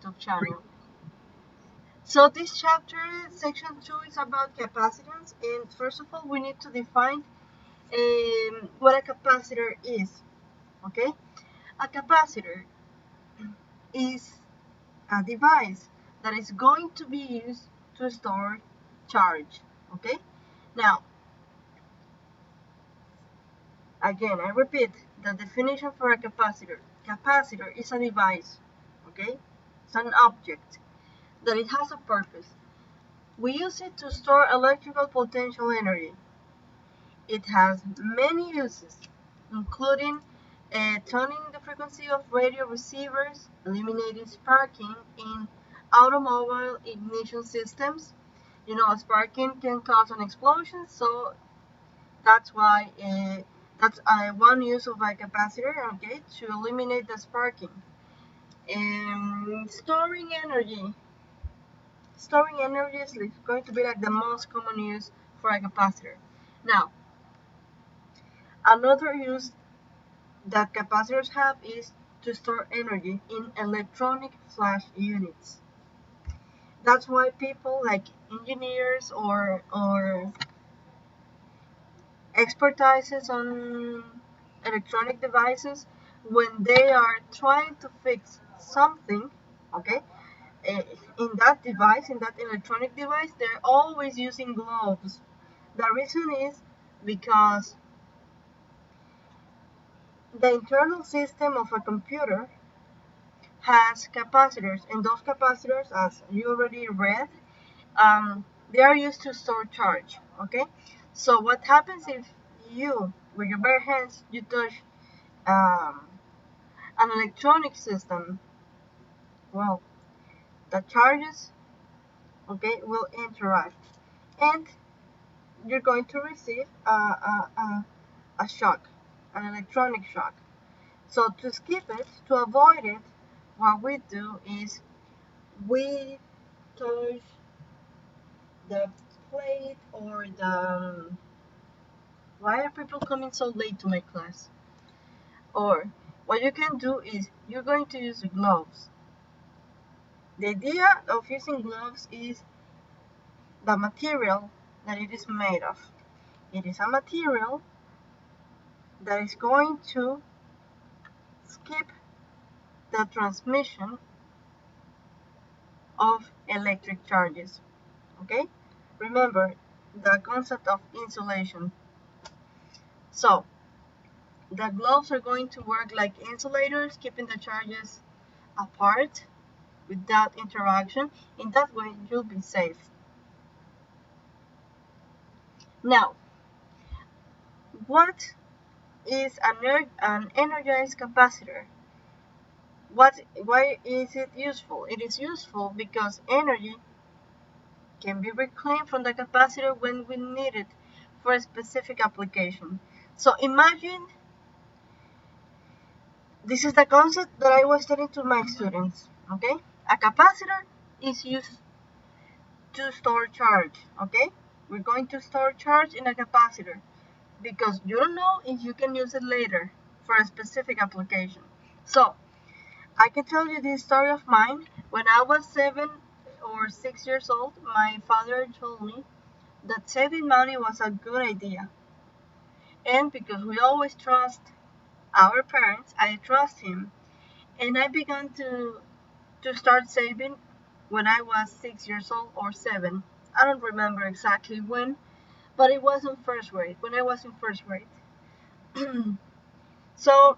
YouTube channel. So this chapter, section 2, is about capacitance, and first of all we need to define what a capacitor is. Okay, a capacitor is a device that is going to be used to store charge. Okay, now again I repeat the definition for a capacitor. Capacitor is a device, okay, it's an object that it has a purpose. We use it to store electrical potential energy. It has many uses, including tuning the frequency of radio receivers, eliminating sparking in automobile ignition systems. You know, sparking can cause an explosion, so that's why that's one use of a capacitor, okay, to eliminate the sparking. Storing energy. Storing energy is going to be like the most common use for a capacitor. Now, another use that capacitors have is to store energy in electronic flash units. That's why people like engineers or expertises on electronic devices, when they are trying to fix something, okay, in that device, in that electronic device, they're always using gloves. The reason is because the internal system of a computer has capacitors, and those capacitors, as you already read, they are used to store charge. Okay, so what happens if you, with your bare hands, you touch um, an electronic system? Well, the charges, okay, will interact, and you're going to receive a shock, an electronic shock. So to skip it, to avoid it, what we do is we touch the plate or the. Why are people coming so late to my class? Or what you can do is you're going to use gloves. The idea of using gloves is the material that it is made of. It is a material that is going to skip the transmission of electric charges. Okay? Remember the concept of insulation. So, the gloves are going to work like insulators, keeping the charges apart without interaction. In that way, you'll be safe. Now, what is an energized capacitor? Why is it useful? It is useful because energy can be reclaimed from the capacitor when we need it for a specific application. So imagine, this is the concept that I was telling to my students, okay? A capacitor is used to store charge, okay? We're going to store charge in a capacitor because you don't know if you can use it later for a specific application. So, I can tell you this story of mine. When I was 7 or 6 years old, my father told me that saving money was a good idea. And because we always trust our parents, I trust him. And I began to start saving when I was 6 years old or 7. I don't remember exactly when, but it was in first grade, when I was in first grade. So,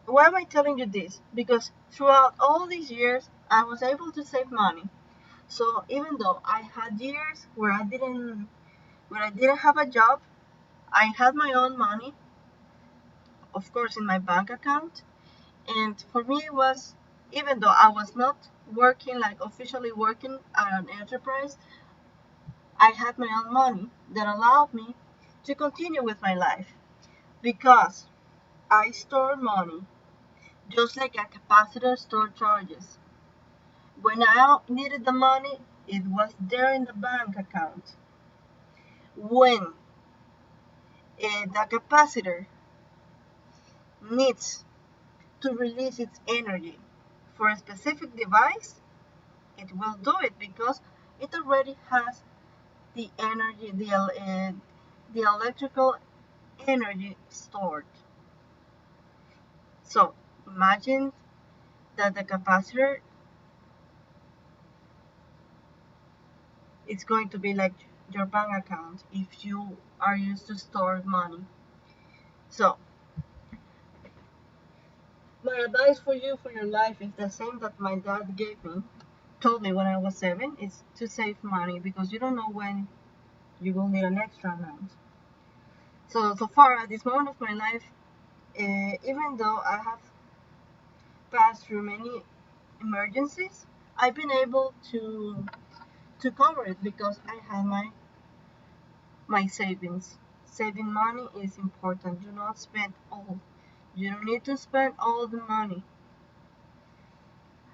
why am I telling you this? Because throughout all these years, I was able to save money. So even though I had years where I didn't have a job, I had my own money, of course, in my bank account. And for me, it was, even though I was not working, like officially working at an enterprise, I had my own money that allowed me to continue with my life because I stored money just like a capacitor stored charges. When I needed the money, it was there in the bank account. When the capacitor needs to release its energy. For a specific device, it will do it because it already has the energy, the electrical energy stored. So imagine that the capacitor is going to be like your bank account if you are used to store money. So my advice for you for your life is the same that my dad told me when I was 7, is to save money because you don't know when you will need an extra amount. So far at this moment of my life, even though I have passed through many emergencies, I've been able to cover it because I have my savings. Saving money is important. Do not spend all. You don't need to spend all the money.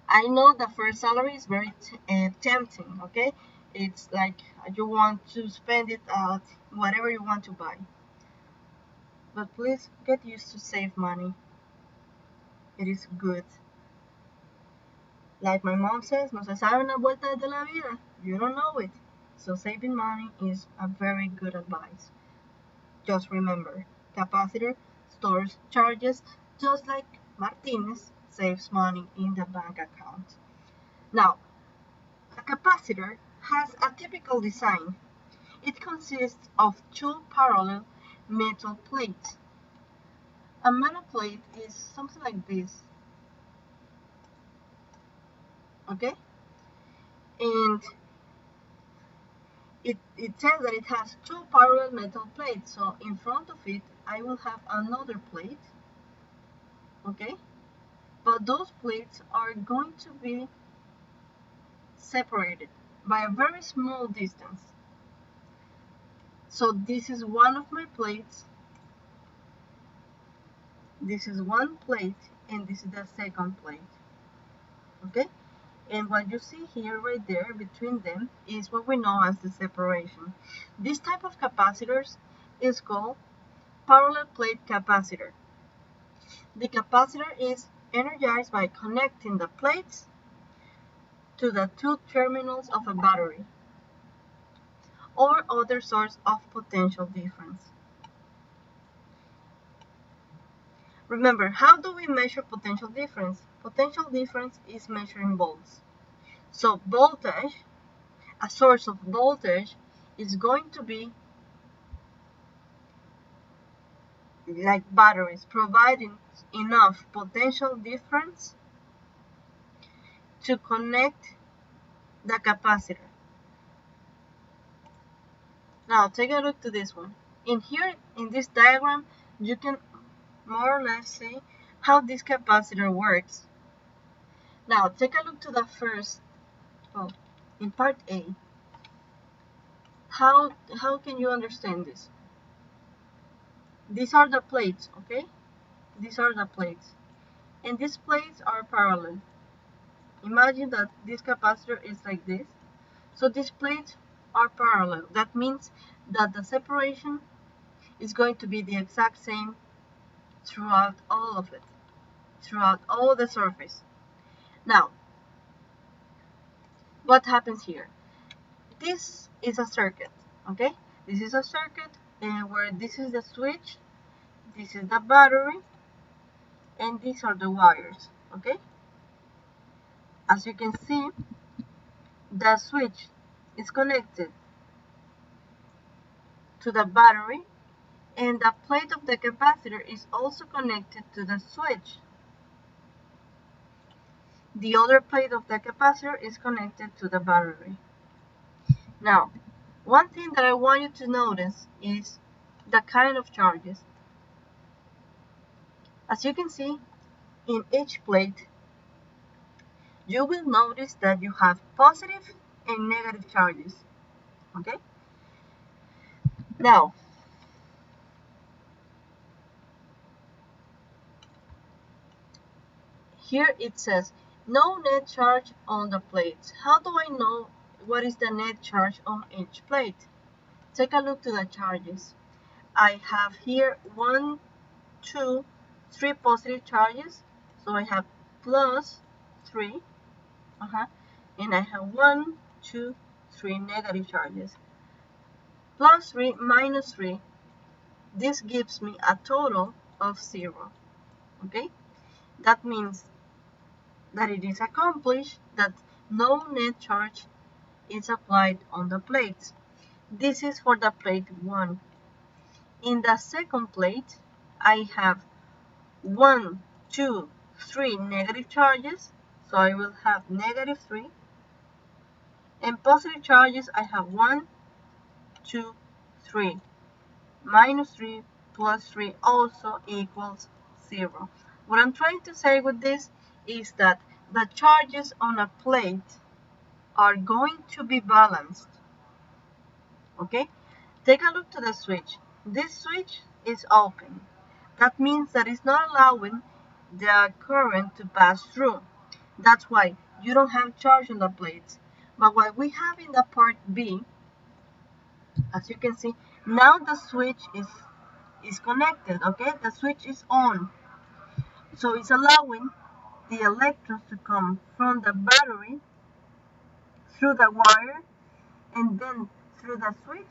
I know the first salary is very tempting, okay? It's like you want to spend it out whatever you want to buy. But please get used to save money. It is good. Like my mom says, no se sabe una vuelta de la vida. You don't know it. So saving money is a very good advice. Just remember, capacitor stores charges just like Martinez saves money in the bank account. Now, a capacitor has a typical design. It consists of two parallel metal plates. A metal plate is something like this, okay? And it says that it has two parallel metal plates. So in front of it, I will have another plate, okay? But those plates are going to be separated by a very small distance. So this is one of my plates, this is one plate, and this is the second plate, okay? And what you see here right there between them is what we know as the separation. This type of capacitors is called parallel plate capacitor. The capacitor is energized by connecting the plates to the two terminals of a battery or other source of potential difference. Remember, how do we measure potential difference? Potential difference is measured in volts. So voltage, a source of voltage, is going to be like batteries, providing enough potential difference to connect the capacitor. Now take a look to this one. In here, in this diagram, you can more or less see how this capacitor works. Now take a look to the first, in part A. How can you understand this? These are the plates, okay? These are the plates. And these plates are parallel. Imagine that this capacitor is like this. So these plates are parallel. That means that the separation is going to be the exact same throughout all of it, throughout all the surface. Now, what happens here? This is a circuit, okay? This is a circuit where this is the switch, this is the battery, and these are the wires, okay? As you can see, the switch is connected to the battery, and the plate of the capacitor is also connected to the switch. The other plate of the capacitor is connected to the battery. Now, one thing that I want you to notice is the kind of charges. As you can see, in each plate, you will notice that you have positive and negative charges, okay? Now, here it says, no net charge on the plates. How do I know what is the net charge on each plate? Take a look to the charges. I have here 1, 2, 3 positive charges So I have plus 3, and I have 1, 2, 3 negative charges. Plus 3 minus 3, this gives me a total of 0. Okay? That means that it is accomplished that no net charge is applied on the plates. This is for the plate 1. In the second plate, I have 1, 2, 3 negative charges, so I will have negative 3. And positive charges, I have 1, 2, 3. Minus 3 plus 3 also equals 0. What I'm trying to say with this is that the charges on a plate are going to be balanced. Okay? Take a look to the switch. This switch is open. That means that it's not allowing the current to pass through. That's why you don't have charge on the plates. But what we have in the part B, as you can see, now the switch is connected, okay? The switch is on. So it's allowing the electrons to come from the battery through the wire and then through the switch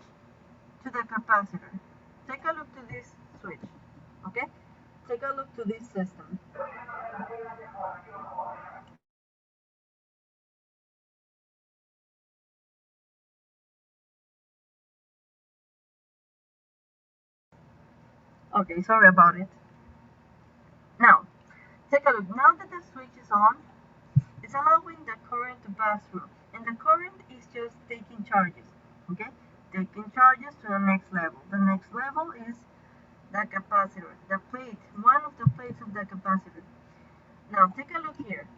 to the capacitor. Take a look to this switch, okay? Take a look to this system. Okay, sorry about it. Now, take a look. Now that the switch is on, it's allowing the current to pass through. And the current is just taking charges, okay? Taking charges to the next level. The next level is the capacitor, the plate, one of the plates of the capacitor. Now, take a look here.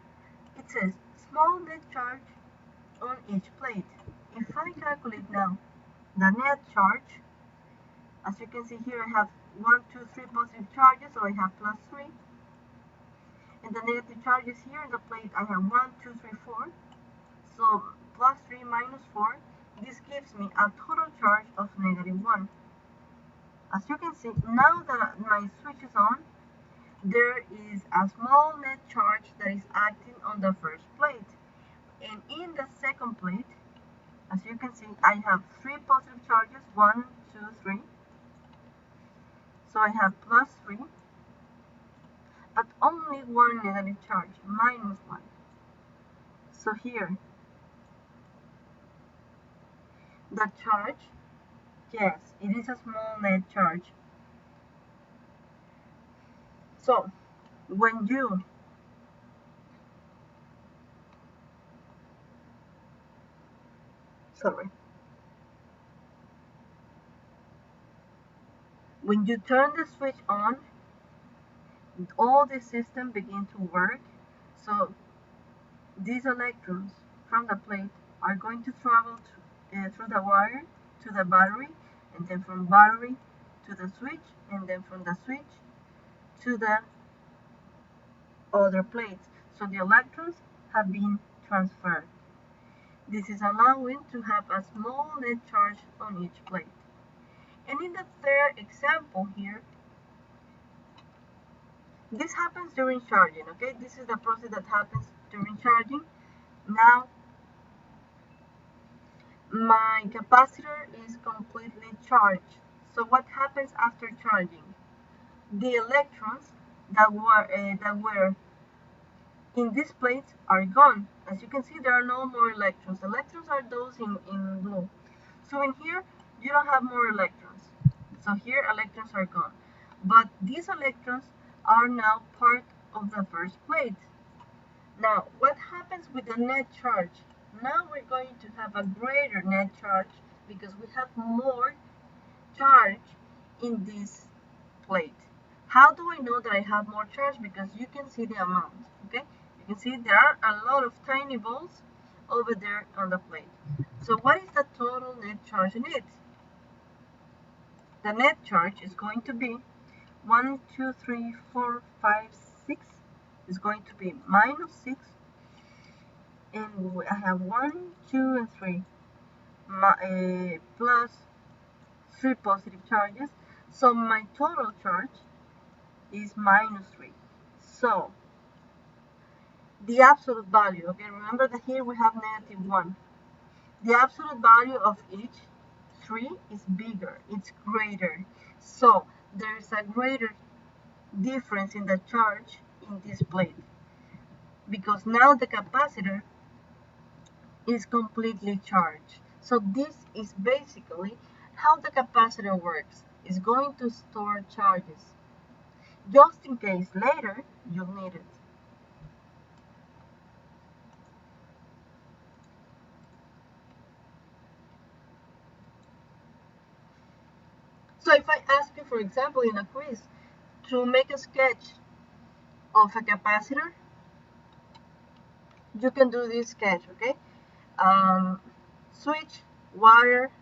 It says small net charge on each plate. If I calculate now the net charge, as you can see here, I have 1, 2, 3 positive charges, so I have plus 3. And the negative charges here in the plate, I have 1, 2, 3, 4. So plus 3 minus 4, this gives me a total charge of negative 1. As you can see, now that my switch is on, there is a small net charge that is acting on the first plate. And in the second plate, as you can see, I have 3 positive charges, 1, 2, 3. So I have plus 3, but only 1 negative charge, minus 1. So here, the charge, yes, it is a small net charge. So when you when you turn the switch on, all the system begin to work. So these electrons from the plate are going to travel through the wire to the battery, and then from battery to the switch, and then from the switch to the other plates. So the electrons have been transferred. This is allowing to have a small net charge on each plate. And in the third example here, this happens during charging, okay? This is the process that happens during charging. Now, my capacitor is completely charged. So what happens after charging? The electrons that were in these plates are gone. As you can see, there are no more electrons. Electrons are those in blue. So in here, you don't have more electrons. So here, electrons are gone. But these electrons are now part of the first plate. Now, what happens with the net charge? Now we're going to have a greater net charge because we have more charge in this plate. How do I know that I have more charge? Because you can see the amount, okay? You can see there are a lot of tiny balls over there on the plate. So what is the total net charge in it? The net charge is going to be 1, 2, 3, 4, 5, 6. Is going to be minus 6. And I have 1, 2, and 3. Plus 3 positive charges. So my total charge is minus 3. So the absolute value. Okay, remember that here we have -1. The absolute value of each 3 is bigger, it's greater. So there is a greater difference in the charge in this plate because now the capacitor is completely charged. So this is basically how the capacitor works. It's going to store charges just in case later you'll need it. So if I ask you, for example, in a quiz to make a sketch of a capacitor, you can do this sketch, okay? Switch, wire,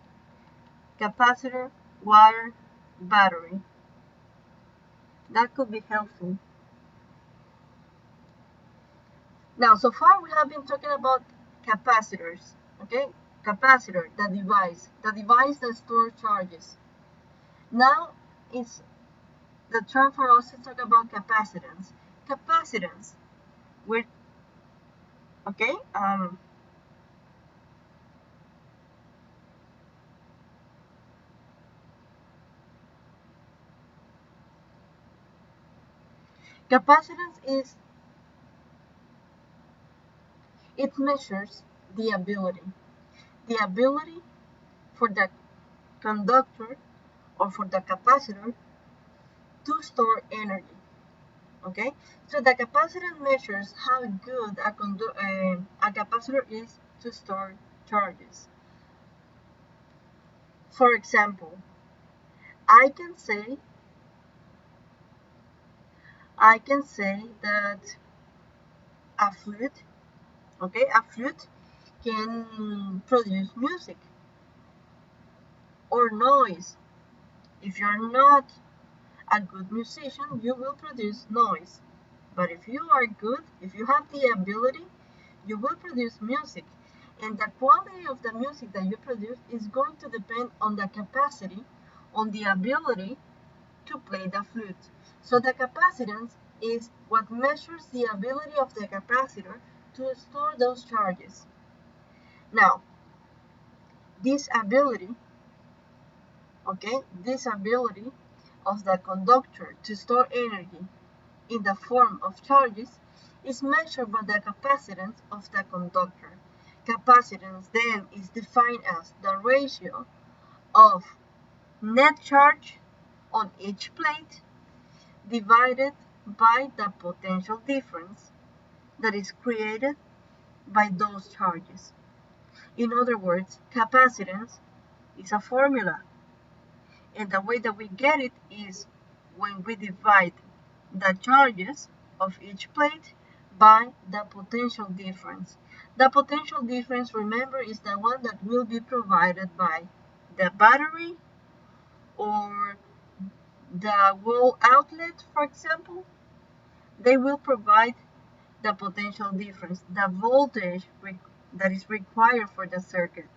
capacitor, wire, battery. That could be helpful. Now, so far we have been talking about capacitors, okay? Capacitor, the device that stores charges. Now it's the term for us to talk about capacitance. Capacitance, we're, okay? Capacitance is, it measures the ability for the conductor or for the capacitor to store energy. Okay, so the capacitance measures how good a capacitor is to store charges. For example, I can say that a flute, okay, a flute can produce music or noise. If you're not a good musician, you will produce noise. But if you are good, if you have the ability, you will produce music. And the quality of the music that you produce is going to depend on the capacity, on the ability to play the flute. So the capacitance is what measures the ability of the capacitor to store those charges. Now, this ability, okay, this ability of the conductor to store energy in the form of charges is measured by the capacitance of the conductor. Capacitance then is defined as the ratio of net charge on each plate divided by the potential difference that is created by those charges. In other words, capacitance is a formula, and the way that we get it is when we divide the charges of each plate by the potential difference. The potential difference, remember, is the one that will be provided by the battery or the wall outlet, for example. They will provide the potential difference, the voltage that is required for the circuit.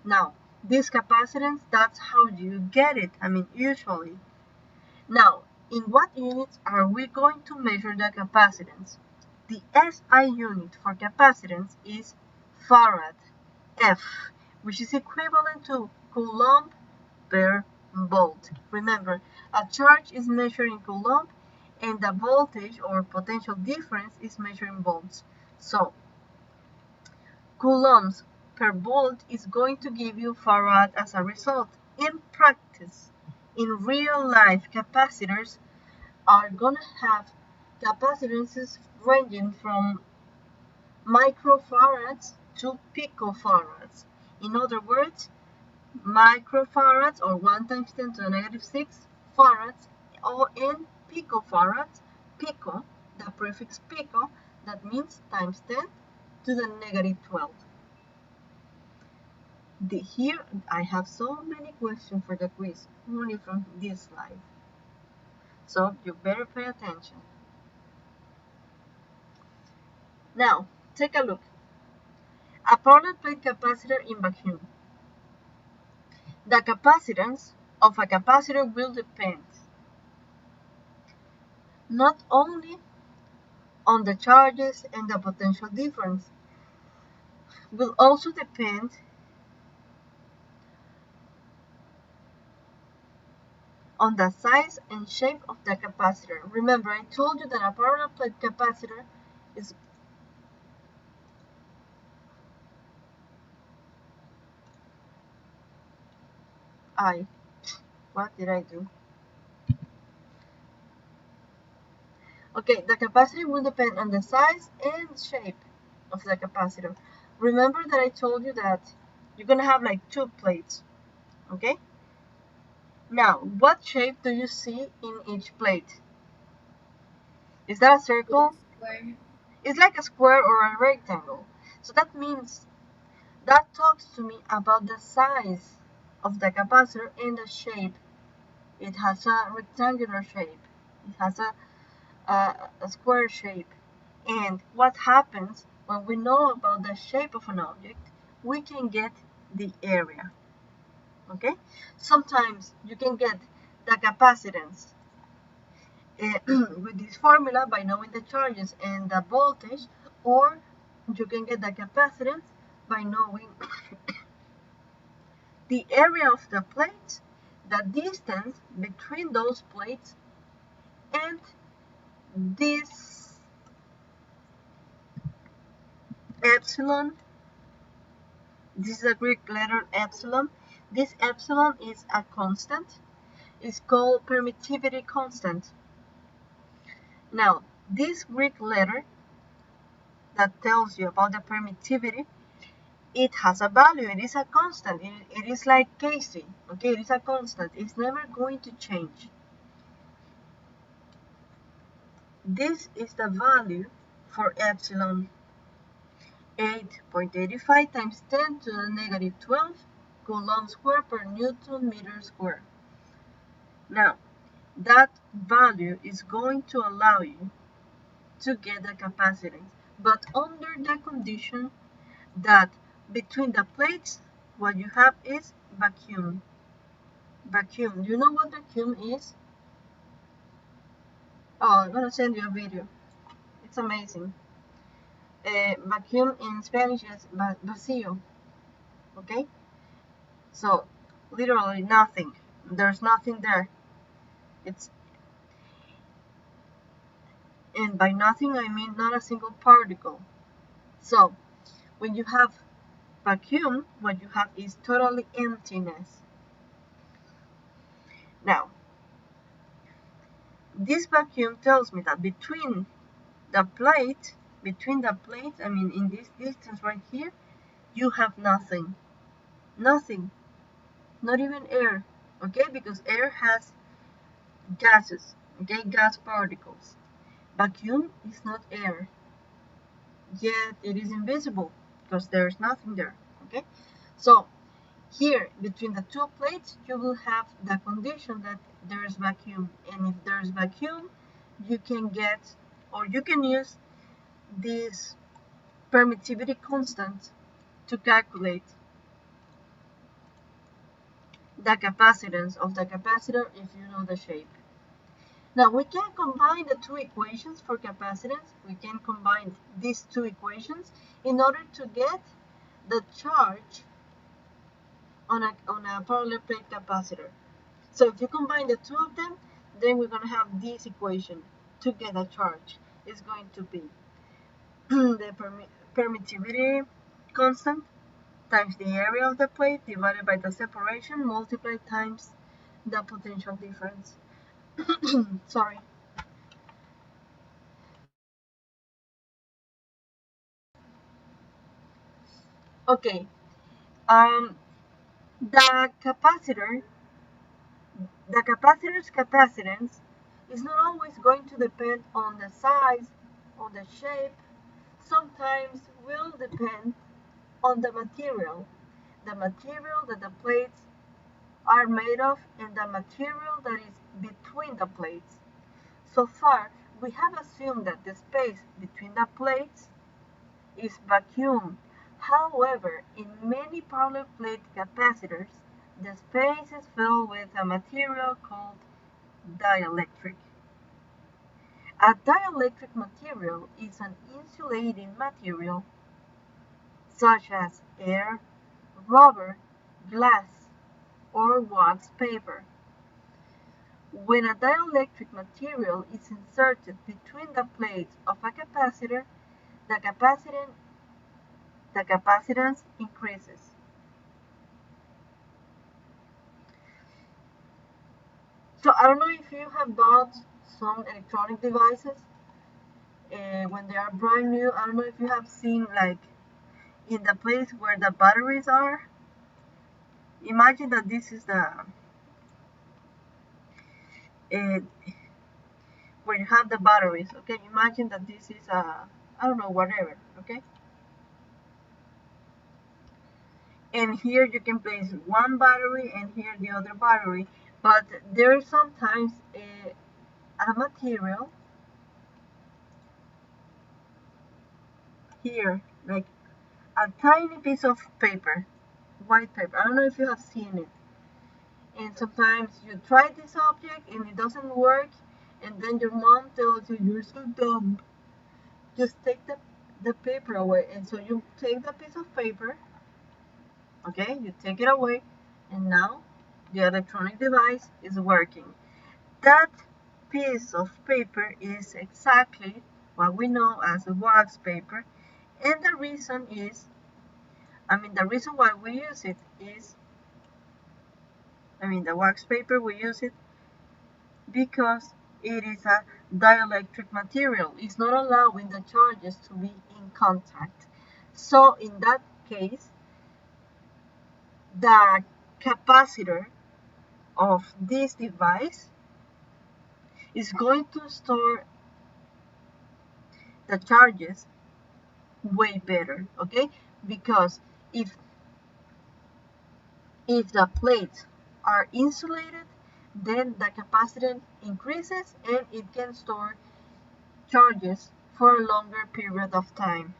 Now, this capacitance, that's how you get it, usually. Now, in what units are we going to measure the capacitance? The SI unit for capacitance is farad, F, which is equivalent to Coulomb per volt. Remember, a charge is measured in Coulomb and the voltage or potential difference is measured in volts. So, coulombs per volt is going to give you farad as a result. In practice, in real life, capacitors are going to have capacitances ranging from microfarads to picofarads. In other words, microfarads or 1 times 10 to the negative 6 farads or in picofarads, pico, the prefix pico, that means times 10 to the negative 12. Here I have so many questions for the quiz only from this slide. So you better pay attention. Now, take a look. A parallel plate capacitor in vacuum. The capacitance of a capacitor will depend not only on the charges and the potential difference. Will also depend on the size and shape of the capacitor. Remember, I told you that a parallel plate capacitor is what did I do? Okay, the capacitor will depend on the size and shape of the capacitor. Remember that I told you that you're going to have like two plates, okay? Now, what shape do you see in each plate? Is that a circle? Square. It's like a square or a rectangle. So that means that talks to me about the size of the capacitor and the shape. It has a rectangular shape. It has a square shape. And what happens when we know about the shape of an object, we can get the area. Okay? Sometimes you can get the capacitance with this formula by knowing the charges and the voltage, or you can get the capacitance by knowing the area of the plate, the distance between those plates, and this epsilon. This is a Greek letter epsilon. This epsilon is a constant. It's called permittivity constant. Now, this Greek letter that tells you about the permittivity, it has a value. It is a constant. It is like Casey. Okay, it is a constant. It's never going to change. This is the value for epsilon. 8.85 times 10 to the negative 12 coulomb square per Newton meter square. Now, that value is going to allow you to get the capacitance, but under the condition that between the plates, what you have is vacuum. Vacuum. Do you know what vacuum is? Oh, I'm gonna send you a video. It's amazing. Vacuum in Spanish is vacío. Okay? So, literally nothing. There's nothing there. It's And by nothing I mean not a single particle. So, when you have vacuum, what you have is totally emptiness. Now, this vacuum tells me that I mean in this distance right here, you have nothing. Nothing. Not even air. Okay? Because air has gases. Okay? Gas particles. Vacuum is not air. Yet it is invisible because there is nothing there. Okay? So, here, between the two plates, you will have the condition that there is vacuum. And if there is vacuum, you can get, or you can use this permittivity constant to calculate the capacitance of the capacitor if you know the shape. Now, we can combine the two equations for capacitance. We can combine these two equations in order to get the charge on a parallel plate capacitor. So if you combine the two of them, then we're going to have this equation to get a charge. It's going to be the permittivity constant times the area of the plate divided by the separation multiplied times the potential difference. Sorry. Okay. Um, the capacitor's capacitance is not always going to depend on the size, on the shape. Sometimes will depend on the material that the plates are made of, and the material that is between the plates. So far, we have assumed that the space between the plates is vacuum. However, in many parallel plate capacitors, the space is filled with a material called dielectric. A dielectric material is an insulating material such as air, rubber, glass, or wax paper. When a dielectric material is inserted between the plates of a capacitor, the capacitance increases. So I don't know if you have bought some electronic devices when they are brand new. I don't know if you have seen, like, in the place where the batteries are. Imagine that this is the uh, where you have the batteries. Okay, imagine that this is a, I don't know, whatever. Okay, and here you can place one battery and here the other battery, but there is sometimes a material here, like a tiny piece of paper, white paper. I don't know if you have seen it. And sometimes you try this object and it doesn't work, and then your mom tells you you're so dumb. Just take the paper away. And so you take the piece of paper, okay, you take it away, and now the electronic device is working. That piece of paper is exactly what we know as a wax paper, and the reason is, the reason why we use it is, the wax paper, we use it because it is a dielectric material. It's not allowing the charges to be in contact. So in that case, the capacitor of this device is going to store the charges way better, okay? Because if the plates are insulated, then the capacitance increases and it can store charges for a longer period of time.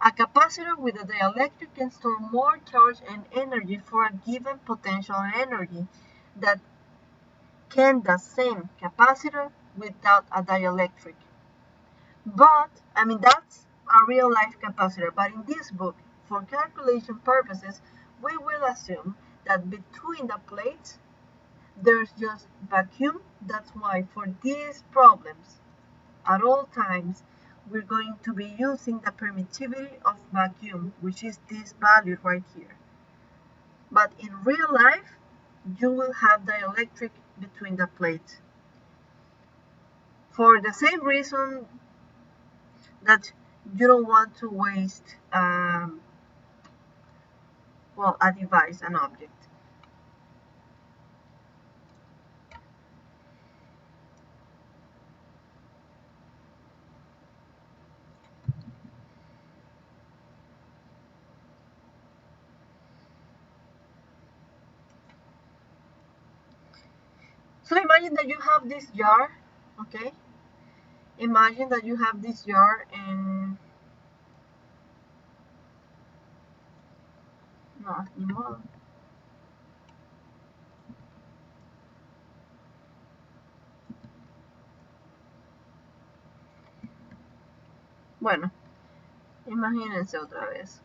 A capacitor with a dielectric can store more charge and energy for a given potential energy that can the same capacitor without a dielectric. But, that's a real life capacitor. But in this book, for calculation purposes, we will assume that between the plates, there's just vacuum. That's why for these problems, at all times, we're going to be using the permittivity of vacuum, which is this value right here. But in real life, you will have dielectric between the plates. For the same reason that you don't want to waste, a device, an object. So imagine that you have this jar, okay? Imagine that you have this jar and no, ni modo. Bueno, imagínense otra vez.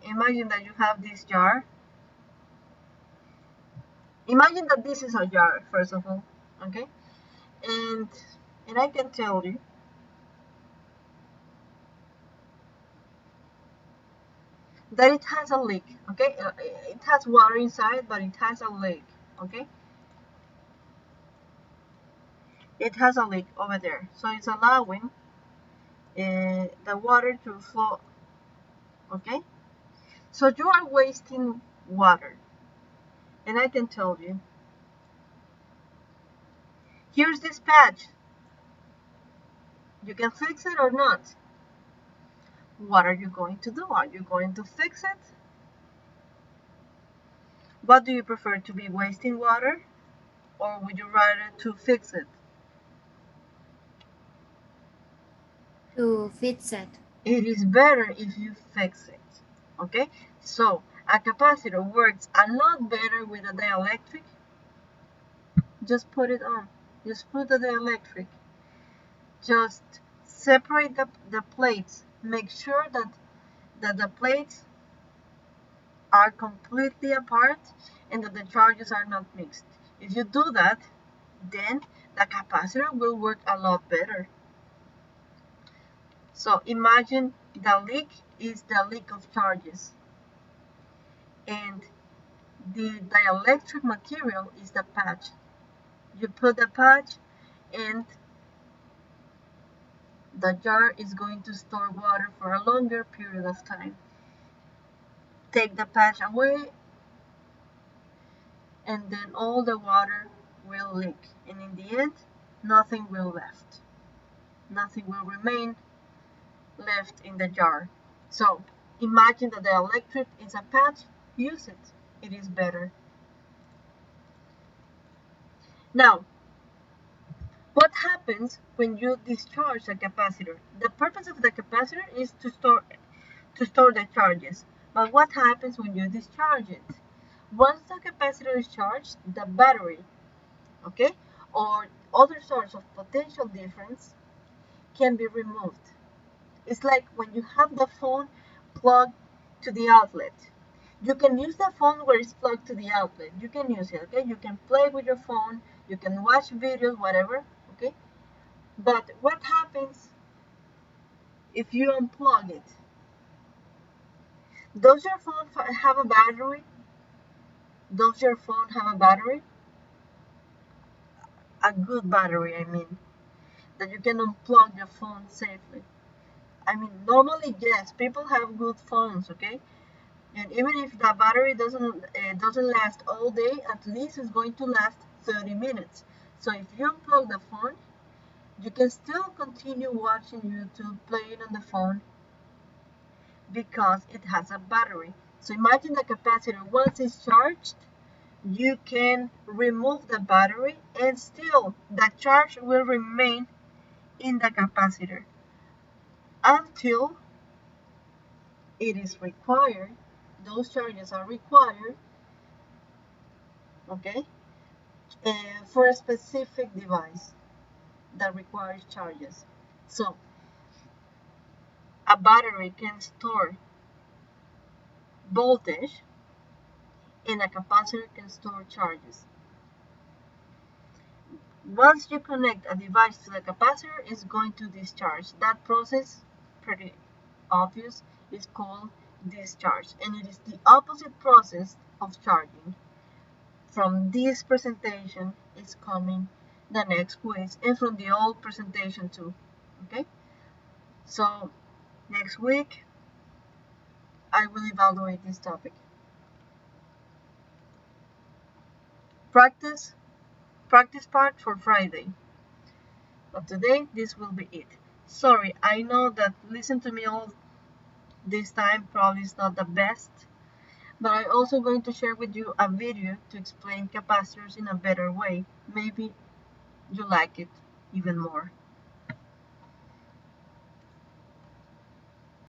Imagine that you have this jar. Imagine that this is a jar, first of all, okay? And I can tell you that it has a leak, okay? It has water inside, but it has a leak, okay? It has a leak over there, so it's allowing the water to flow, okay? So you are wasting water, and I can tell you, here's this patch. You can fix it or not. What are you going to do? Are you going to fix it? What do you prefer, to be wasting water, or would you rather to fix it? To fix it. It is better if you fix it, okay? So a capacitor works a lot better with a dielectric. Just put it on. Just put the dielectric. Just separate the plates. Make sure that the plates are completely apart and that the charges are not mixed. If you do that, then the capacitor will work a lot better. So imagine the leak is the leak of charges, and the dielectric material is the patch. You put the patch, and the jar is going to store water for a longer period of time. Take the patch away, and then all the water will leak, and in the end, nothing will left. Nothing will remain left in the jar. So imagine that the electric is a patch, use it. It is better. Now, what happens when you discharge a capacitor? The purpose of the capacitor is to store the charges. But what happens when you discharge it? Once the capacitor is charged, the battery, okay, or other source of potential difference can be removed. It's like when you have the phone plugged to the outlet. You can use the phone where it's plugged to the outlet. You can use it, okay? You can play with your phone, you can watch videos, whatever, okay? But what happens if you unplug it? Does your phone have a battery? Does your phone have a battery? A good battery, I mean, that you can unplug your phone safely. I mean, normally, yes, people have good phones, okay? And even if the battery doesn't last all day, at least it's going to last 30 minutes. So if you unplug the phone, you can still continue watching YouTube, playing on the phone, because it has a battery. So imagine the capacitor, once it's charged, you can remove the battery and still the charge will remain in the capacitor until it is required. Those charges are required, okay, for a specific device that requires charges. So a battery can store voltage and a capacitor can store charges. Once you connect a device to the capacitor, it's going to discharge. That process, pretty obvious, is called discharge, and it is the opposite process of charging. From this presentation is coming the next quiz, and from the old presentation too. Okay, so next week I will evaluate this topic. Practice part for Friday. But today this will be it. Sorry, I know that listen to me all this time probably is not the best, but I'm also going to share with you a video to explain capacitors in a better way. Maybe you like it even more.